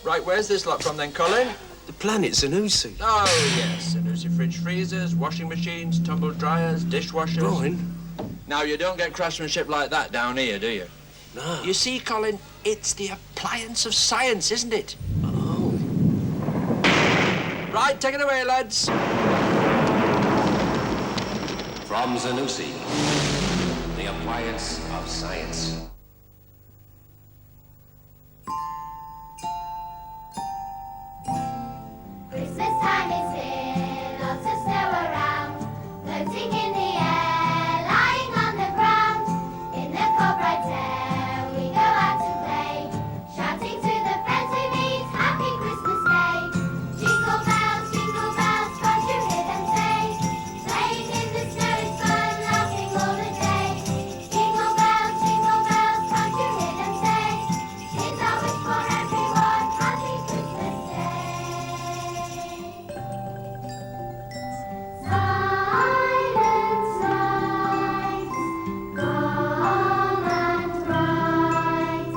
Right, where's this lot from then, Colin? The planet Zanussi. Oh, yes. Zanussi fridge freezers, washing machines, tumble dryers, dishwashers. Brian? Now, you don't get craftsmanship like that down here, do you? No. You see, Colin, it's the appliance of science, isn't it? Oh. Right, take it away, lads. From Zanussi, the appliance of science. Christmas time is here, lots of snow around, floating in the air, lying on the ground. In the cold bright air, we go out to play, shouting to the friends we meet, Happy Christmas Day. Jingle bells, can't you hear them say? Playing in the snow is fun, laughing all the day. Jingle bells, can't you hear them say? Here's our wish for everyone, Happy Christmas Day. Silent night, calm and bright,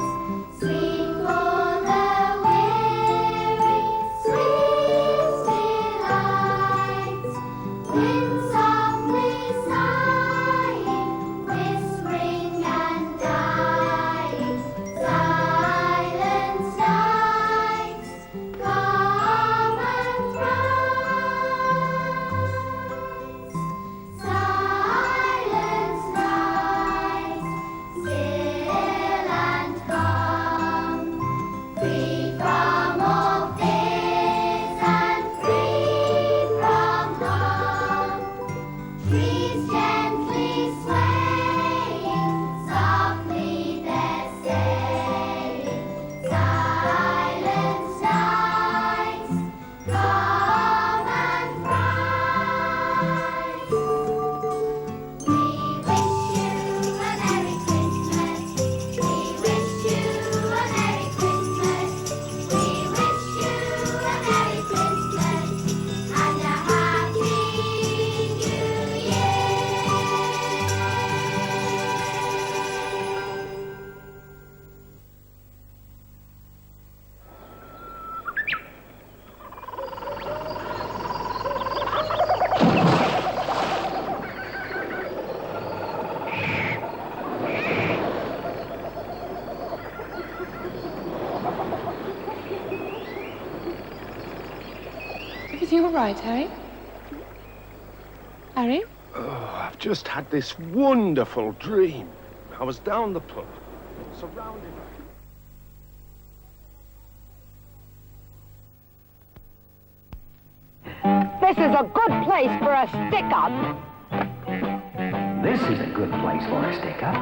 sweet for the weary, sweet delight. Wind softly sighing, whispering and dying. Silent night, calm and bright. Silent night, still and calm, free from all fears and free from harm. Trees gently swaying, softly they're saying. Silent night, calm and bright. We wish you a Merry Christmas. We wish you a Merry Christmas. We wish you a Merry Christmas and a Happy New Year. Everything all right, Harry? Harry? Oh, I've just had this wonderful dream. I was down the pub, surrounded by... This is a good place for a stick-up. This is a good place for a stick-up.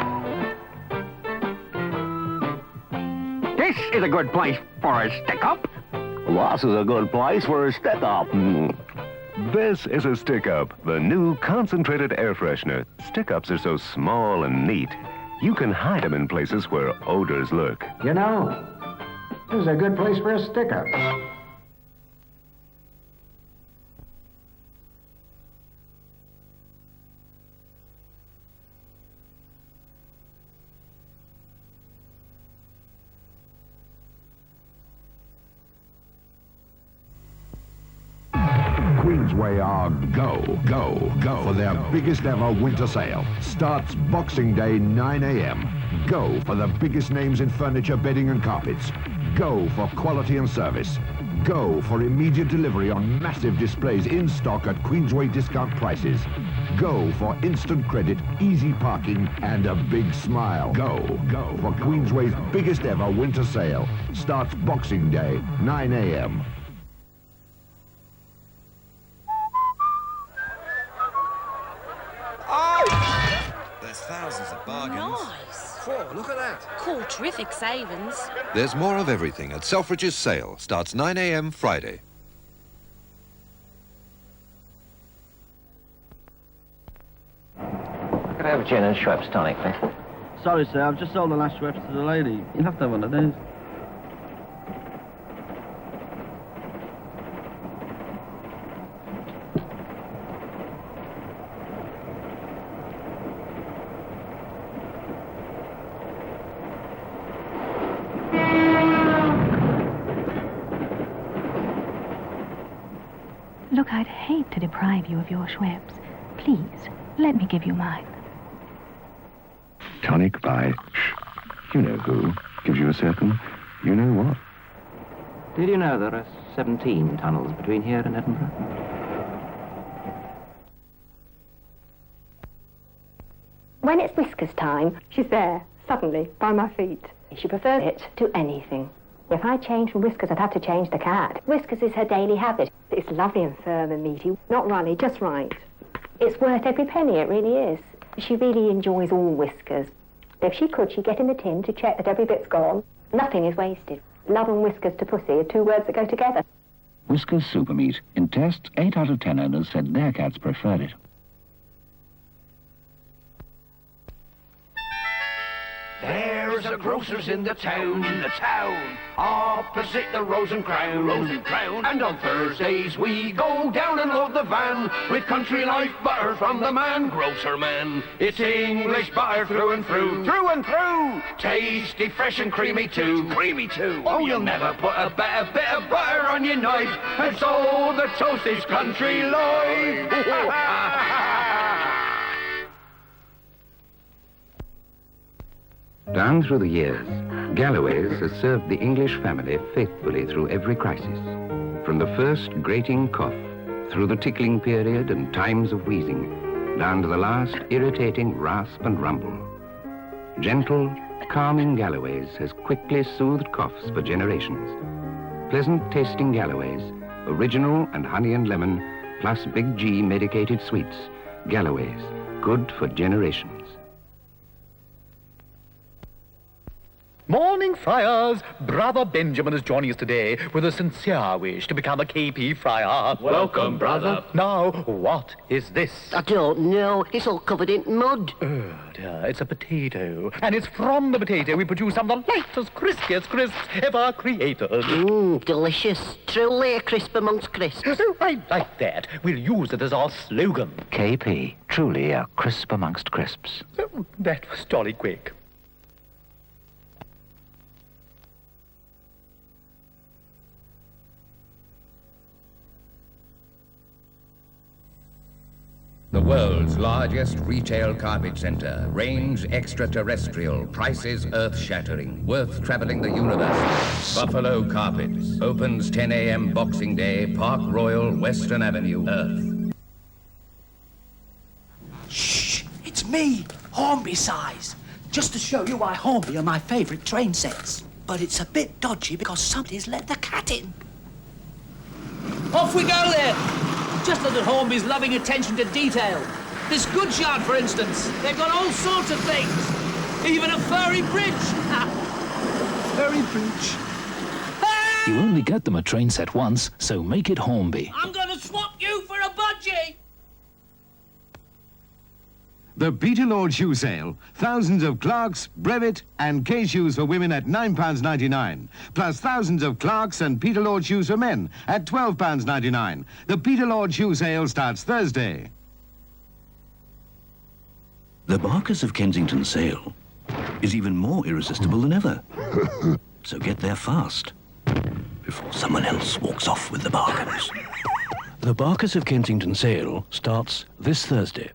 This is a good place for a stick-up. This is a good place for a stick-up. This is a stick-up, the new concentrated air freshener. Stick-ups are so small and neat, you can hide them in places where odors lurk. You know, this is a good place for a stick-up. Queensway are go for their biggest ever winter sale. Starts Boxing Day 9 a.m. Go for the biggest names in furniture, bedding and carpets. Go for quality and service. Go for immediate delivery on massive displays in stock at Queensway discount prices. Go for instant credit, easy parking and a big smile. Go for Queensway's biggest ever winter sale. Starts Boxing Day 9 a.m. There's thousands of bargains. Nice. Whoa, look at that. Cool, terrific savings. There's more of everything at Selfridge's sale. Starts 9 a.m. Friday. Could I have a gin and Schweppes tonic, please? Sorry, sir, I've just sold the last Schweppes to the lady. You'll have to have one of these. Look, I'd hate to deprive you of your Schweppes. Please, let me give you mine. Tonic by you know who. Gives you a certain you know what. Did you know there are 17 tunnels between here and Edinburgh? When it's Whiskers time, she's there, suddenly, by my feet. She prefers it to anything. If I changed from Whiskers, I'd have to change the cat. Whiskers is her daily habit. It's lovely and firm and meaty, not runny, just right. It's worth every penny, it really is. She really enjoys all Whiskers. If she could, she'd get in the tin to check that every bit's gone. Nothing is wasted. Love and Whiskers to pussy are two words that go together. Whiskers Super Meat. In tests, 8 out of 10 owners said their cats preferred it. There's a grocer's in the town, opposite the Rose and Crown, And on Thursdays we go down and load the van with country life butter from the man, grocer man. It's English butter through and through, tasty, fresh and creamy too, Oh, you'll never put a better bit of butter on your knife, and so the toast is country life. Down through the years, Galloway's has served the English family faithfully through every crisis. From the first grating cough, through the tickling period and times of wheezing, down to the last irritating rasp and rumble. Gentle, calming Galloway's has quickly soothed coughs for generations. Pleasant tasting Galloway's, original and honey and lemon, plus Big G medicated sweets. Galloway's, good for generations. Morning, friars. Brother Benjamin is joining us today with a sincere wish to become a KP friar. Welcome, brother. Now, what is this? I don't know. It's all covered in mud. Oh, dear. It's a potato. And it's from the potato we produce some of the lightest, crispiest crisps ever created. Delicious. Truly a crisp amongst crisps. Oh, I like that. We'll use it as our slogan. KP, truly a crisp amongst crisps. Oh, that was jolly quick. The world's largest retail carpet center. Range extraterrestrial. Prices earth-shattering. Worth traveling the universe. Buffalo Carpets. Opens 10 a.m. Boxing Day. Park Royal, Western Avenue, Earth. Shh! It's me, Hornby Size. Just to show you why Hornby are my favourite train sets. But it's a bit dodgy because somebody's let the cat in. Off we go then! Just look at Hornby's loving attention to detail. This goods yard, for instance. They've got all sorts of things. Even a furry bridge. Furry bridge. You only get them a train set once, so make it Hornby. I'm gonna swap you for a budgie. The Peter Lord Shoe Sale. Thousands of Clarks, Brevet and K shoes for women at £9.99. Plus thousands of Clarks and Peter Lord shoes for men at £12.99. The Peter Lord Shoe Sale starts Thursday. The Barkers of Kensington sale is even more irresistible than ever. So get there fast before someone else walks off with the bargains. The Barkers of Kensington sale starts this Thursday.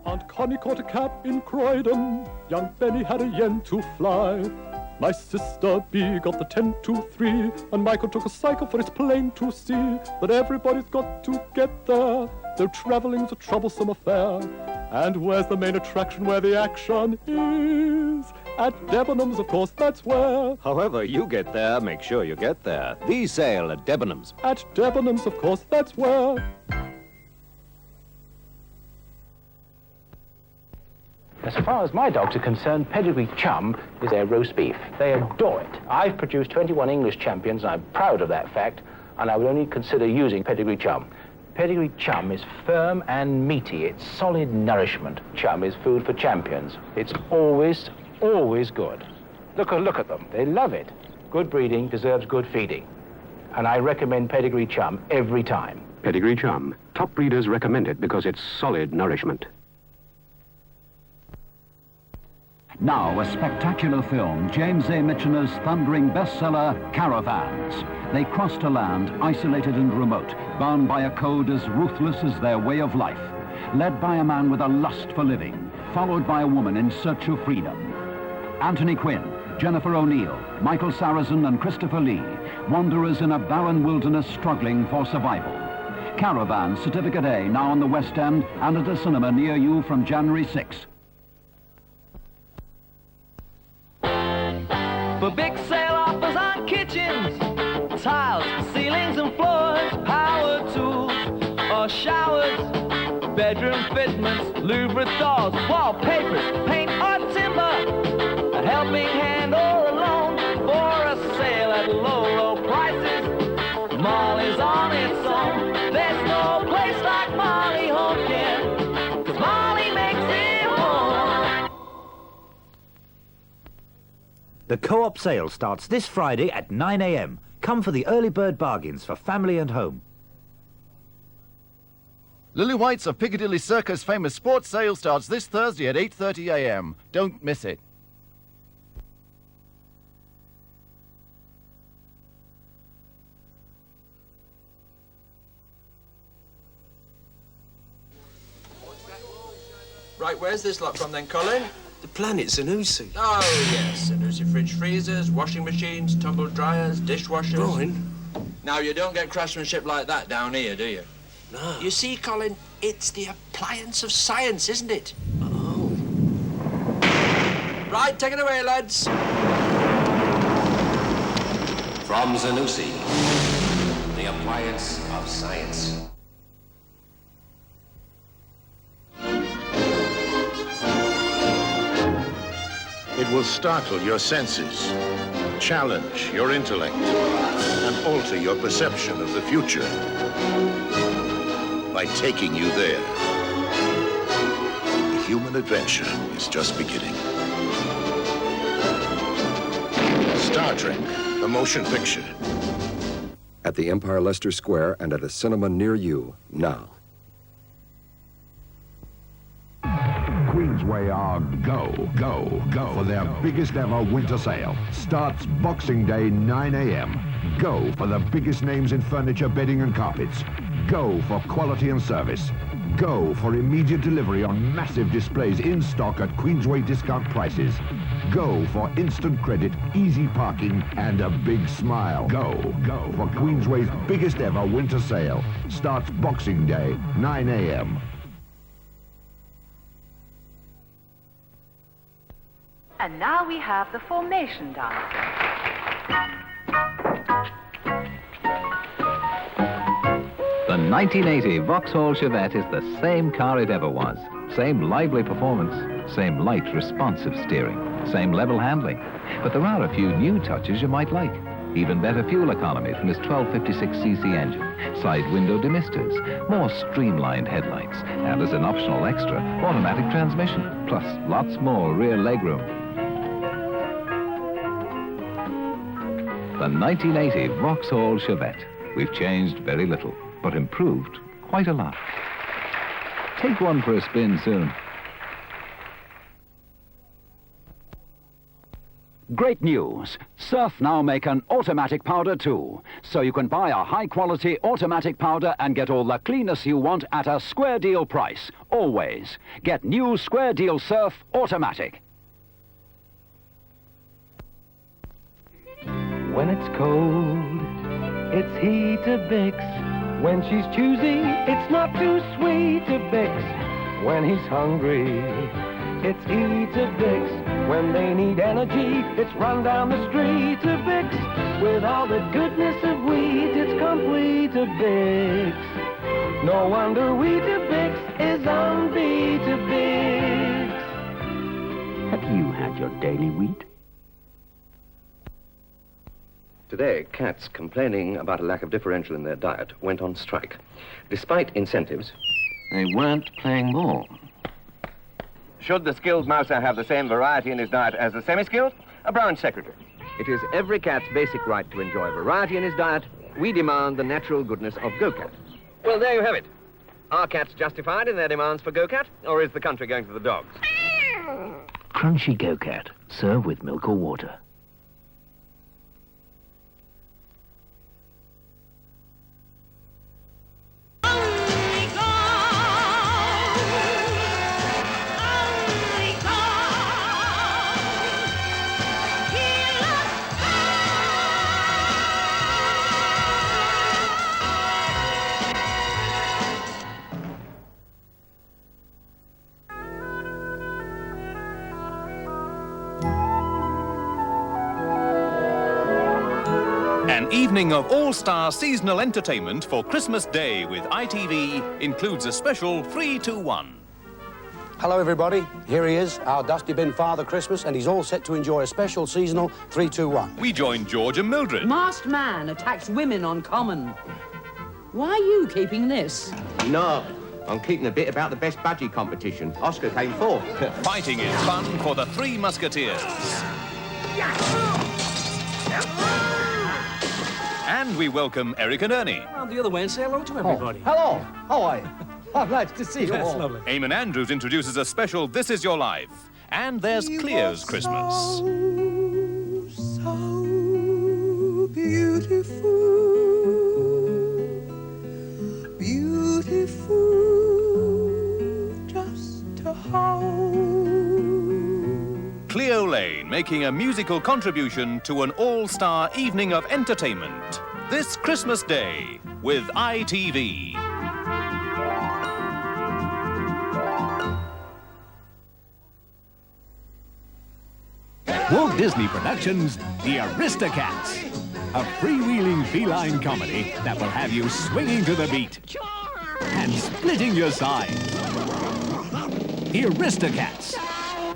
Aunt Connie caught a cab in Croydon. Young Benny had a yen to fly. My sister B got the 10-2-3, and Michael took a cycle, for it's plain to see that everybody's got to get there, though travelling's a troublesome affair. And where's the main attraction where the action is? At Debenhams, of course, that's where. However you get there, make sure you get there. The sale at Debenhams. At Debenhams, of course, that's where. As far as my dogs are concerned, Pedigree Chum is their roast beef. They adore it. I've produced 21 English champions, and I'm proud of that fact, and I would only consider using Pedigree Chum. Pedigree Chum is firm and meaty. It's solid nourishment. Chum is food for champions. It's always, always good. Look at them. They love it. Good breeding deserves good feeding. And I recommend Pedigree Chum every time. Pedigree Chum. Top breeders recommend it because it's solid nourishment. Now, a spectacular film, James A. Michener's thundering bestseller, Caravans. They cross to land, isolated and remote, bound by a code as ruthless as their way of life. Led by a man with a lust for living, followed by a woman in search of freedom. Anthony Quinn, Jennifer O'Neill, Michael Sarrazin and Christopher Lee, wanderers in a barren wilderness struggling for survival. Caravans, Certificate A, now on the West End and at a cinema near you from January 6. For big sale offers on kitchens, tiles, ceilings and floors, power tools or showers, bedroom fitments, louvered dolls, wallpapers, paint or timber, a helping hand or a loan for a sale at low, low prices. Molly's on its own. There's no place like Molly Home Care, 'cause Molly makes it home. The Co-op sale starts this Friday at 9 a.m. Come for the early bird bargains for family and home. Lily White's of Piccadilly Circus famous sports sale starts this Thursday at 8:30 a.m. Don't miss it. Right, where's this lot from then, Colin? The planet Zanussi. Oh, yes. Zanussi fridge freezers, washing machines, tumble dryers, dishwashers. Brian? Now, you don't get craftsmanship like that down here, do you? No. You see, Colin, it's the appliance of science, isn't it? Oh. Right, take it away, lads. From Zanussi, the appliance of science. It will startle your senses, challenge your intellect, and alter your perception of the future by taking you there. The human adventure is just beginning. Star Trek, the motion picture. At the Empire Leicester Square and at a cinema near you now. Queensway are go for their biggest ever winter sale. Starts Boxing Day, 9 a.m. Go for the biggest names in furniture, bedding and carpets. Go for quality and service. Go for immediate delivery on massive displays in stock at Queensway discount prices. Go for instant credit, easy parking and a big smile. Go for Queensway's biggest ever winter sale. Starts Boxing Day, 9 a.m. And now we have the formation diagram. The 1980 Vauxhall Chevette is the same car it ever was. Same lively performance, same light, responsive steering, same level handling. But there are a few new touches you might like. Even better fuel economy from this 1256cc engine, side window demisters, more streamlined headlights, and as an optional extra, automatic transmission, plus lots more rear legroom. The 1980 Vauxhall Chevette. We've changed very little, but improved quite a lot. Take one for a spin soon. Great news! Surf now make an automatic powder too. So you can buy a high-quality automatic powder and get all the cleanness you want at a square deal price. Always. Get new Square Deal Surf Automatic. When it's cold, it's Heatabix. When she's choosy, it's not too sweet to Bix. When he's hungry, it's Heatabix. When they need energy, it's run down the street to Bix. With all the goodness of wheat, it's complete to Bix. No wonder Weetabix is on Beat-a-Bix. Have you had your daily wheat? Today, cats complaining about a lack of differential in their diet went on strike. Despite incentives, they weren't playing ball. Should the skilled mouser have the same variety in his diet as the semi-skilled? A branch secretary. It is every cat's basic right to enjoy variety in his diet. We demand the natural goodness of GoCat. Well, there you have it. Are cats justified in their demands for GoCat, or is the country going to the dogs? crunchy go-cat. Serve with milk or water. An evening of all-star seasonal entertainment for Christmas Day with ITV includes a special 3-2-1. Hello, everybody. Here he is, our Dusty Bin Father Christmas, and he's all set to enjoy a special seasonal 3-2-1. We join George and Mildred. Masked man attacks women on common. Why are you keeping this? No, I'm keeping a bit about the best budgie competition. Oscar came fourth. Fighting is fun for the Three Musketeers. And we welcome Eric and Ernie. Round the other way and say hello to everybody. Hello. How are you? I'm glad to see you all. That's lovely. Eamon Andrews introduces a special This Is Your Life. And there's Cleo's Christmas. So beautiful, beautiful, just to hold. Cleo Lane making a musical contribution to an all-star evening of entertainment this Christmas Day with ITV. Walt Disney Productions, The Aristocats, a freewheeling feline comedy that will have you swinging to the beat and splitting your sides. The Aristocats.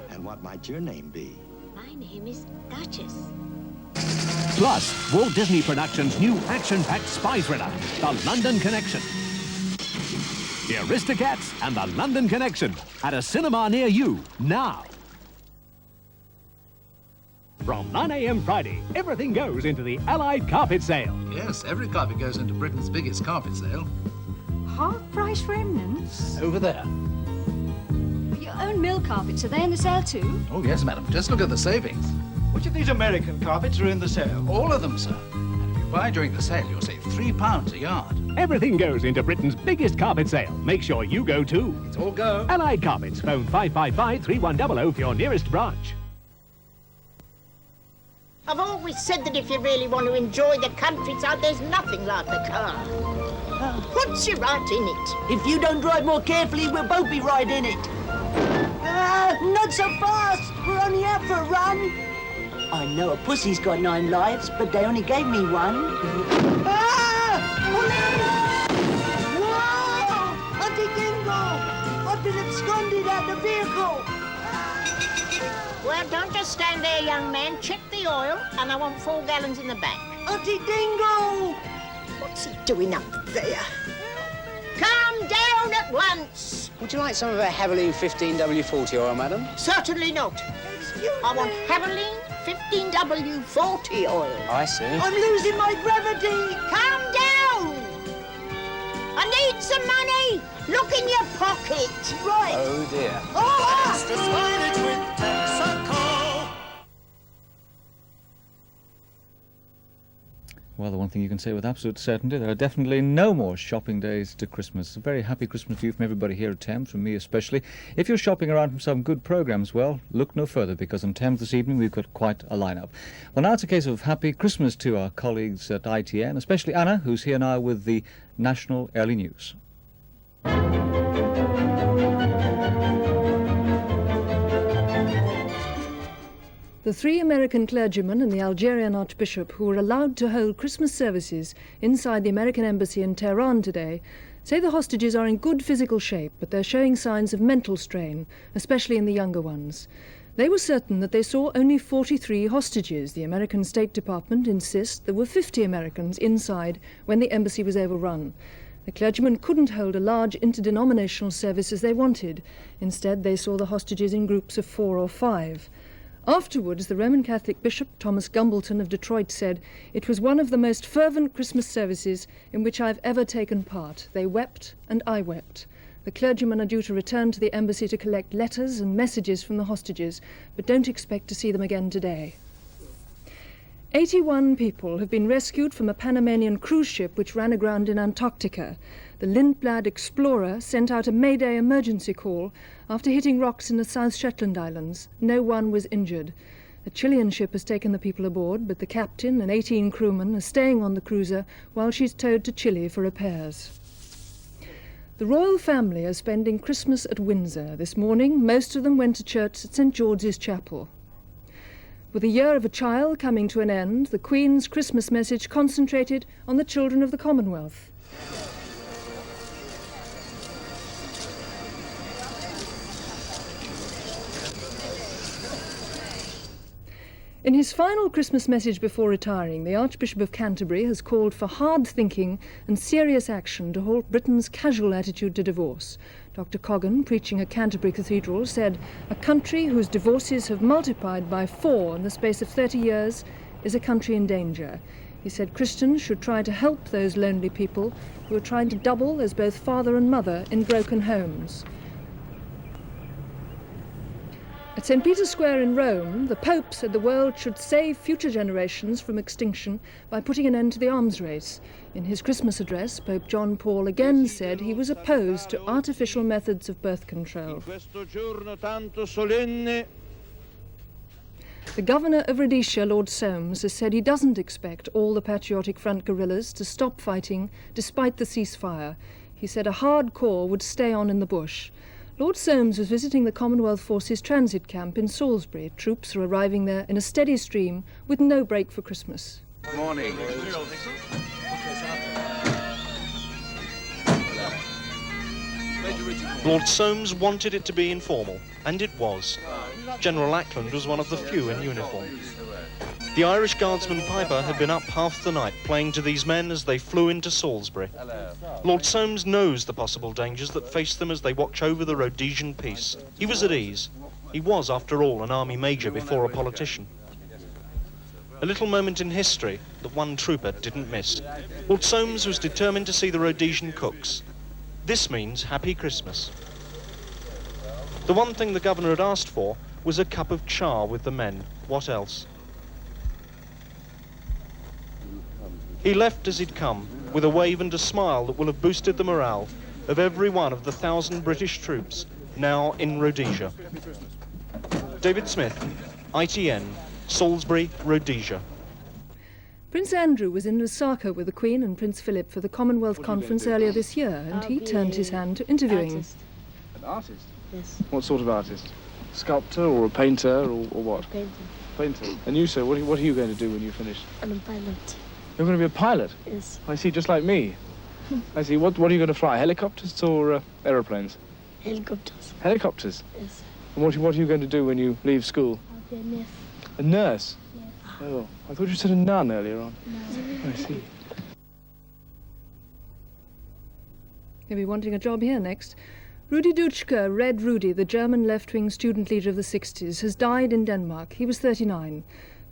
And what might your name be? My name is Duchess. Plus, Walt Disney Productions' new action-packed spy thriller, The London Connection. The Aristocats and The London Connection at a cinema near you now. From 9 a.m. Friday, everything goes into the Allied Carpet Sale. Yes, every carpet goes into Britain's biggest carpet sale. Half-price remnants? Over there. Your own mill carpets, are they in the sale too? Oh, yes, madam. Just look at the savings. Which of these American carpets are in the sale? All of them, sir. And if you buy during the sale, you'll save £3 a yard. Everything goes into Britain's biggest carpet sale. Make sure you go too. Let's all go. Allied Carpets. Phone 555-3100 for your nearest branch. I've always said that if you really want to enjoy the countryside, there's nothing like a car. Puts you right in it. If you don't drive more carefully, we'll both be right in it. Not so fast. We're only out for a run. I know a pussy's got 9 lives, but they only gave me 1. Police! Whoa! Auntie Dingle! I've been absconded out the vehicle. Well, don't just stand there, young man. Check the oil, and I want 4 gallons in the back. Auntie Dingle! What's he doing up there? Calm down at once. Would you like some of our Haviline 15W40 oil, madam? Certainly not. I want Haviline 15W40 oil. I see. I'm losing my gravity. Calm down. I need some money. Look in your pocket. Right. Oh, dear. Well, the one thing you can say with absolute certainty, there are definitely no more shopping days to Christmas. A very happy Christmas to you from everybody here at Thames, from me especially. If you're shopping around for some good programmes, well, look no further, because on Thames this evening we've got quite a lineup. Well, now it's a case of happy Christmas to our colleagues at ITN, especially Anna, who's here now with the National Early News. The 3 American clergymen and the Algerian archbishop who were allowed to hold Christmas services inside the American embassy in Tehran today say the hostages are in good physical shape, but they're showing signs of mental strain, especially in the younger ones. They were certain that they saw only 43 hostages. The American State Department insists there were 50 Americans inside when the embassy was overrun. The clergymen couldn't hold a large interdenominational service as they wanted. Instead, they saw the hostages in groups of 4 or 5. Afterwards, the Roman Catholic Bishop Thomas Gumbleton of Detroit said, "It was one of the most fervent Christmas services in which I've ever taken part. They wept and I wept." The clergymen are due to return to the embassy to collect letters and messages from the hostages, but don't expect to see them again today. 81 people have been rescued from a Panamanian cruise ship which ran aground in Antarctica. The Lindblad Explorer sent out a Mayday emergency call after hitting rocks in the South Shetland Islands. No one was injured. A Chilean ship has taken the people aboard, but the captain and 18 crewmen are staying on the cruiser while she's towed to Chile for repairs. The royal family are spending Christmas at Windsor. This morning, most of them went to church at St George's Chapel. With the year of a child coming to an end, the Queen's Christmas message concentrated on the children of the Commonwealth. In his final Christmas message before retiring, the Archbishop of Canterbury has called for hard thinking and serious action to halt Britain's casual attitude to divorce. Dr. Coggan, preaching at Canterbury Cathedral, said, "A country whose divorces have multiplied by 4 in the space of 30 years is a country in danger." He said Christians should try to help those lonely people who are trying to double as both father and mother in broken homes. At St. Peter's Square in Rome, the Pope said the world should save future generations from extinction by putting an end to the arms race. In his Christmas address, Pope John Paul again said he was opposed to artificial methods of birth control. The governor of Rhodesia, Lord Soames, has said he doesn't expect all the Patriotic Front guerrillas to stop fighting despite the ceasefire. He said a hard core would stay on in the bush. Lord Soames was visiting the Commonwealth Forces transit camp in Salisbury. Troops are arriving there in a steady stream with no break for Christmas. Morning. Lord Soames wanted it to be informal, and it was. General Ackland was one of the few in uniform. The Irish Guardsman Piper had been up half the night playing to these men as they flew into Salisbury. Lord Soames knows the possible dangers that face them as they watch over the Rhodesian peace. He was at ease. He was, after all, an army major before a politician. A little moment in history that one trooper didn't miss. Lord Soames was determined to see the Rhodesian cooks. This means Happy Christmas. The one thing the governor had asked for was a cup of char with the men. What else? He left as he'd come, with a wave and a smile that will have boosted the morale of every one of the 1,000 British troops now in Rhodesia. David Smith, ITN, Salisbury, Rhodesia. Prince Andrew was in Lusaka with the Queen and Prince Philip for the Commonwealth Conference earlier this year, and he turned his hand to interviewing. Artist. An artist? Yes. What sort of artist? Sculptor or a painter or what? Painter. Painter. And you, sir, what are you going to do when you finish? I'm a pilot. You're going to be a pilot? Yes. I see, just like me. I see. What are you going to fly? Helicopters or aeroplanes? Helicopters. Helicopters? Yes. And what are you going to do when you leave school? I'll be a nurse. A nurse? Yeah. Oh, I thought you said a nun earlier on. No. I see. He'll be wanting a job here next. Rudi Dutschke, Red Rudy, the German left-wing student leader of the 60s, has died in Denmark. He was 39.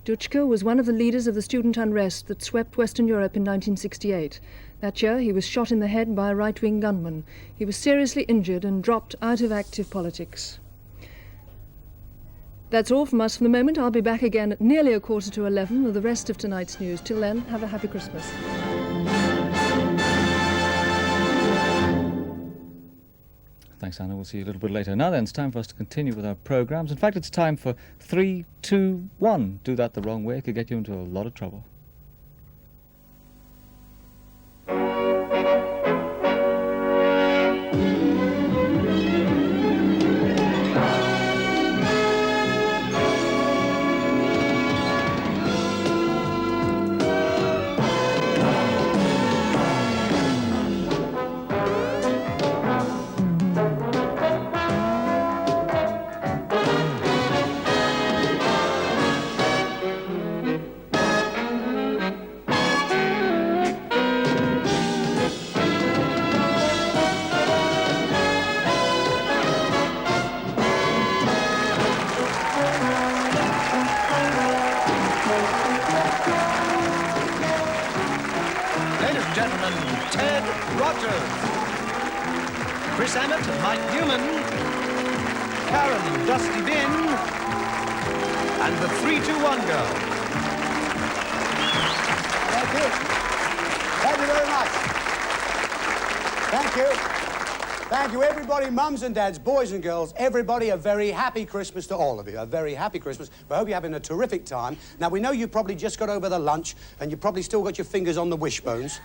Dutschke was one of the leaders of the student unrest that swept Western Europe in 1968. That year, he was shot in the head by a right-wing gunman. He was seriously injured and dropped out of active politics. That's all from us for the moment. I'll be back again at nearly 11:15 with the rest of tonight's news. Till then, have a happy Christmas. Thanks, Anna. We'll see you a little bit later. Now then, it's time for us to continue with our programmes. In fact, it's time for 3, 2, 1. Do that the wrong way, it could get you into a lot of trouble. Chris Emmett and Mike Newman, Karen and Dusty Bin, and the 3-2-1 girl. Thank you. Thank you very much. Thank you. Thank you, everybody, mums and dads, boys and girls, everybody, a very happy Christmas to all of you. A very happy Christmas. We hope you're having a terrific time. Now, we know you probably just got over the lunch, and you probably still got your fingers on the wishbones.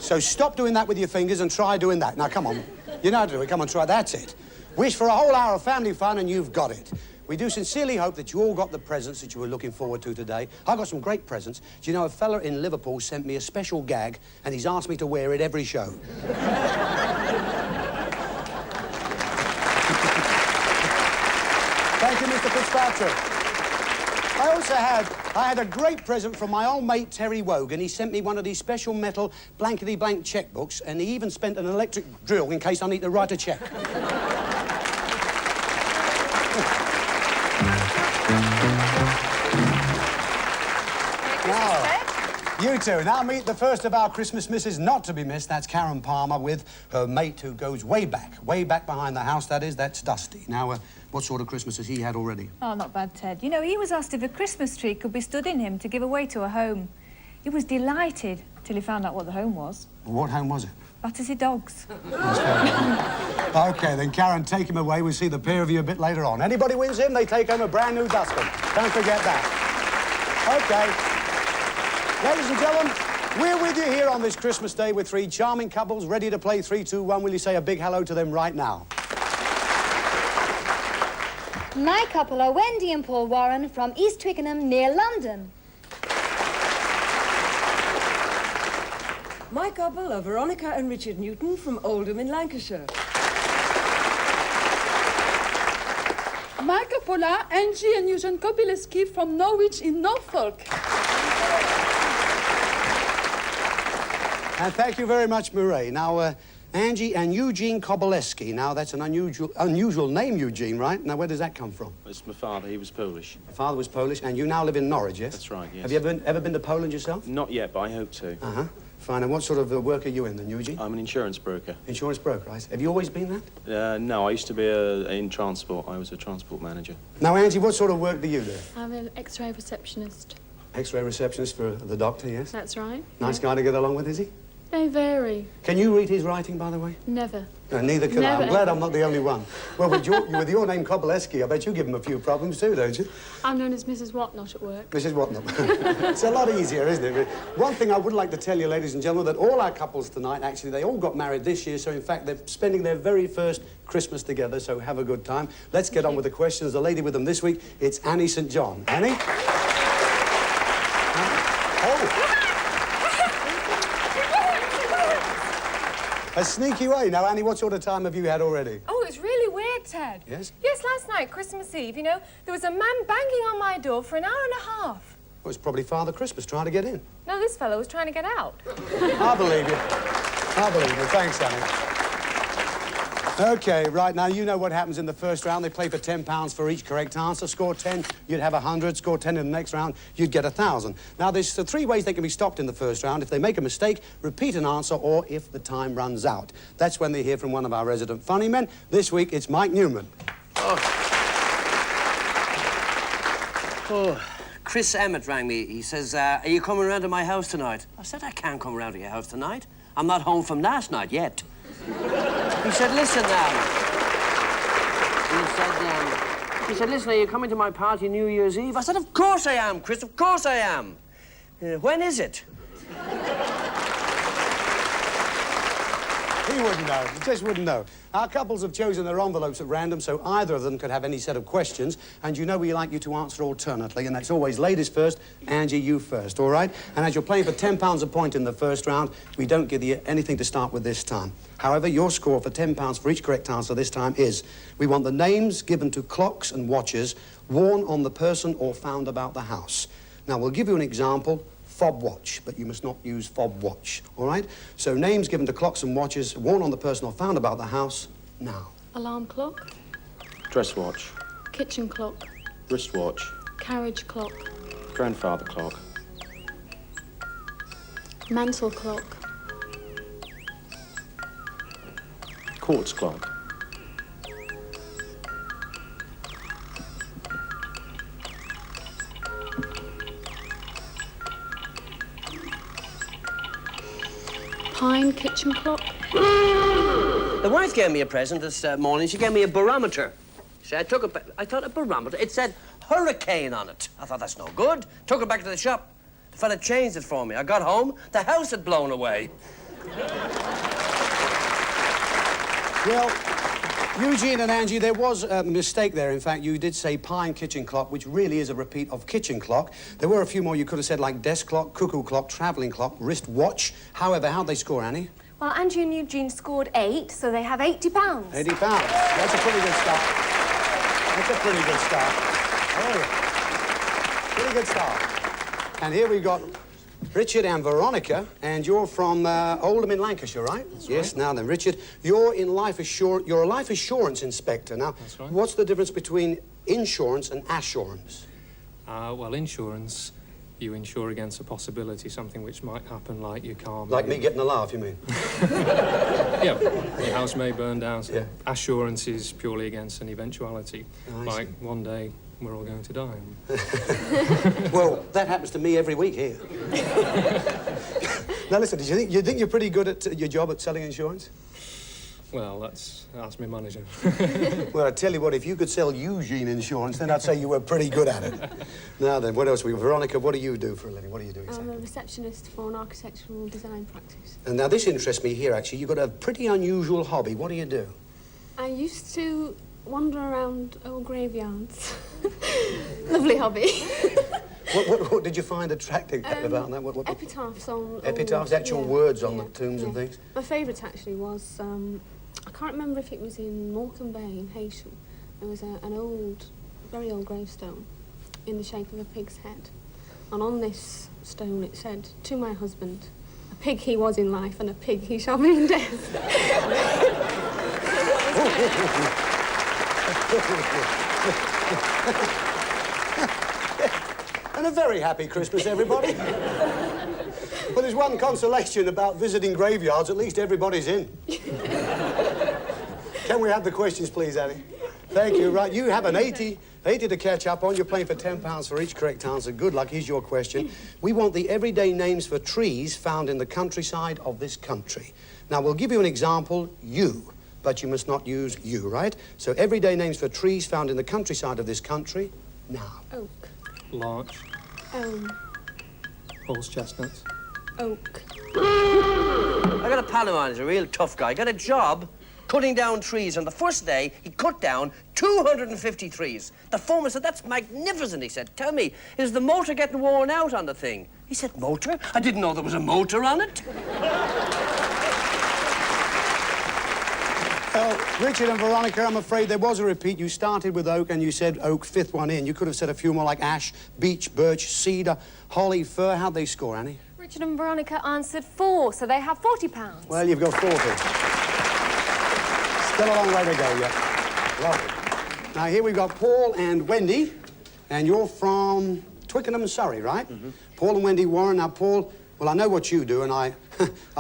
So stop doing that with your fingers and try doing that. Now, come on. You know how to do it. Come on, try. That's it. Wish for a whole hour of family fun, and you've got it. We do sincerely hope that you all got the presents that you were looking forward to today. I got some great presents. Do you know, a fella in Liverpool sent me a special gag, and he's asked me to wear it every show. Thank you, Mr. Fitzpatrick. I had a great present from my old mate, Terry Wogan. He sent me one of these special metal blankety-blank checkbooks, and he even spent an electric drill in case I need to write a check. You two. Now meet the first of our Christmas misses not to be missed. That's Karen Palmer with her mate who goes way back behind the house, that is. That's Dusty. Now, what sort of Christmas has he had already? Oh, not bad, Ted. You know, he was asked if a Christmas tree could be stood in him to give away to a home. He was delighted till he found out what the home was. What home was it? Battersea Dogs. OK, then, Karen, take him away. We'll see the pair of you a bit later on. Anybody wins him, they take home a brand new dustbin. Don't forget that. OK. Ladies and gentlemen, we're with you here on this Christmas Day with three charming couples ready to play 3-2-1. Will you say a big hello to them right now? My couple are Wendy and Paul Warren from East Twickenham, near London. My couple are Veronica and Richard Newton from Oldham in Lancashire. My couple are Angie and Eugene Kobileski from Norwich in Norfolk. And thank you very much, Murray. Now, Angie and Eugene Kobileski. Now, that's an unusual name, Eugene, right? Now, where does that come from? It's my father. He was Polish. Your father was Polish, and you now live in Norwich, yes? That's right, yes. Have you ever been to Poland yourself? Not yet, but I hope to. Uh-huh. Fine. And what sort of work are you in then, Eugene? I'm an insurance broker. Insurance broker, right? Have you always been that? No, I used to be in transport. I was a transport manager. Now, Angie, what sort of work do you do? I'm an X-ray receptionist. X-ray receptionist for the doctor, yes? That's right. Nice guy to get along with, is he? They vary. Can you read his writing, by the way? Never. No, neither can I. I'm glad I'm not the only one. Well, with your name, Kobileski, I bet you give him a few problems too, don't you? I'm known as Mrs. Whatnot at work. Mrs. Whatnot. It's a lot easier, isn't it? One thing I would like to tell you, ladies and gentlemen, that all our couples tonight, actually, they all got married this year, so in fact, they're spending their very first Christmas together, so have a good time. Let's get on with the questions. The lady with them this week, it's Annie St. John. Annie? A sneaky way. Now, Annie, what sort of time have you had already? Oh, it's really weird, Ted. Yes? Yes, last night, Christmas Eve, you know, there was a man banging on my door for an hour and a half. Well, it's probably Father Christmas trying to get in. No, this fellow was trying to get out. I believe you. I believe you. Thanks, Annie. OK, right, now, you know what happens in the first round. They play for £10 for each correct answer. Score 10, you'd have 100. Score 10 in the next round, you'd get 1,000. Now, there's three ways they can be stopped in the first round. If they make a mistake, repeat an answer, or if the time runs out. That's when they hear from one of our resident funny men. This week, it's Mike Newman. Chris Emmett rang me. He says, are you coming around to my house tonight? I said, I can't come around to your house tonight. I'm not home from last night yet. He said, listen now. He said, listen, are you coming to my party New Year's Eve? I said, of course I am, Chris, of course I am. When is it? He wouldn't know. He just wouldn't know. Our couples have chosen their envelopes at random, so either of them could have any set of questions, and you know we like you to answer alternately, and that's always ladies first. Angie, you first, all right? And as you're playing for £10 a point in the first round, we don't give you anything to start with this time. However, your score for £10 for each correct answer this time is, we want the names given to clocks and watches worn on the person or found about the house. Now, we'll give you an example. Fob watch, but you must not use fob watch, all right? So names given to clocks and watches worn on the person or found about the house now. Alarm clock. Dress watch. Kitchen clock. Wristwatch. Carriage clock. Grandfather clock. Mantle clock. quartz clock. Pine kitchen clock. The wife gave me a present this morning. She gave me a barometer. See, I thought a barometer. It said hurricane on it. I thought, that's no good. Took it back to the shop. The fella changed it for me. I got home, the house had blown away. Well, Eugene and Angie, there was a mistake there. In fact, you did say pine kitchen clock, which really is a repeat of kitchen clock. There were a few more you could have said, like desk clock, cuckoo clock, travelling clock, wrist watch. However, how'd they score, Annie? Well, Angie and Eugene scored 8, so they have £80. £80. That's a pretty good start. That's a pretty good start. Oh, yeah. Pretty good start. And here we got Richard and Veronica, and you're from Oldham in Lancashire, right? That's yes. right. Now then, Richard, you're a life assurance inspector. Now, That's right. what's the difference between insurance and assurance? Well, insurance, you insure against a possibility, something which might happen, like your car. Like me getting a laugh, you mean? Yeah, your house may burn down. So yeah. Assurance is purely against an eventuality, Oh, I like see. one day we're all going to die. Well, that happens to me every week here. Now listen, did you think you're pretty good at your job at selling insurance? Well, that's my manager. Well, I tell you what, if you could sell Eugene insurance, then I'd say you were pretty good at it. Now then, what else we got? Veronica, what do you do for a living? What do you do exactly? I'm a receptionist for an architectural design practice. And now this interests me here, actually. You've got a pretty unusual hobby. What do you do? I used to wander around old graveyards. Lovely hobby. What did you find attractive about that? What epitaphs on... Epitaphs, old, actual yeah, words on yeah, the tombs and things? My favourite, actually, was... I can't remember if it was in Morecambe Bay in Heysham. There was an old, very old gravestone in the shape of a pig's head. And on this stone it said, "To my husband, a pig he was in life and a pig he shall be in death." And a very happy Christmas, everybody. Well, there's one consolation about visiting graveyards. At least everybody's in. Can we have the questions, please, Annie? Thank you. Right, you have an 80 to catch up on. You're playing for £10 for each correct answer. Good luck. Here's your question. We want the everyday names for trees found in the countryside of this country. Now, we'll give you an example, yew, but you must not use you, right? So, everyday names for trees found in the countryside of this country, now. Oak. Larch, Elm. horse chestnuts. Oak. I got a pal of mine, he's a real tough guy. Got a job cutting down trees, and the first day he cut down 250 trees. The foreman said, "That's magnificent." He said, "Tell me, is the motor getting worn out on the thing?" He said, "Motor? I didn't know there was a motor on it." Well, Richard and Veronica, I'm afraid there was a repeat. You started with oak and you said oak, fifth one in. You could have said a few more like ash, beech, birch, cedar, holly, fir. How'd they score, Annie? Richard and Veronica answered 4, so they have £40. Well, you've got 40. Still a long way to go yet. Lovely. Now, here we've got Paul and Wendy, and you're from Twickenham, Surrey, right? Mm-hmm. Paul and Wendy Warren. Now, Paul, well, I know what you do, and I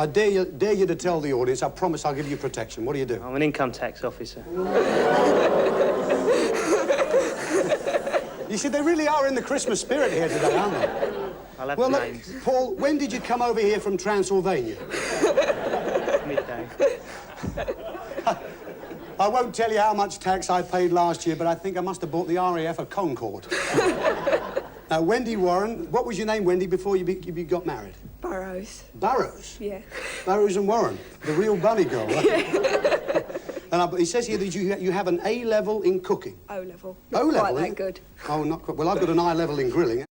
dare you to tell the audience. I promise I'll give you protection. What do you do? I'm an income tax officer. You see, they really are in the Christmas spirit here today, aren't they? I'll have well, look, names. Paul, when did you come over here from Transylvania? Midday. I won't tell you how much tax I paid last year, but I think I must have bought the RAF a Concorde. Now, Wendy Warren, what was your name, Wendy, before you got married? Burrows. Burrows? Yeah. Burrows and Warren, the real bunny girl, right? And he says here that you have an A level in cooking. O level. O level? Quite that good. Oh, not quite. Well, I've got an I level in grilling.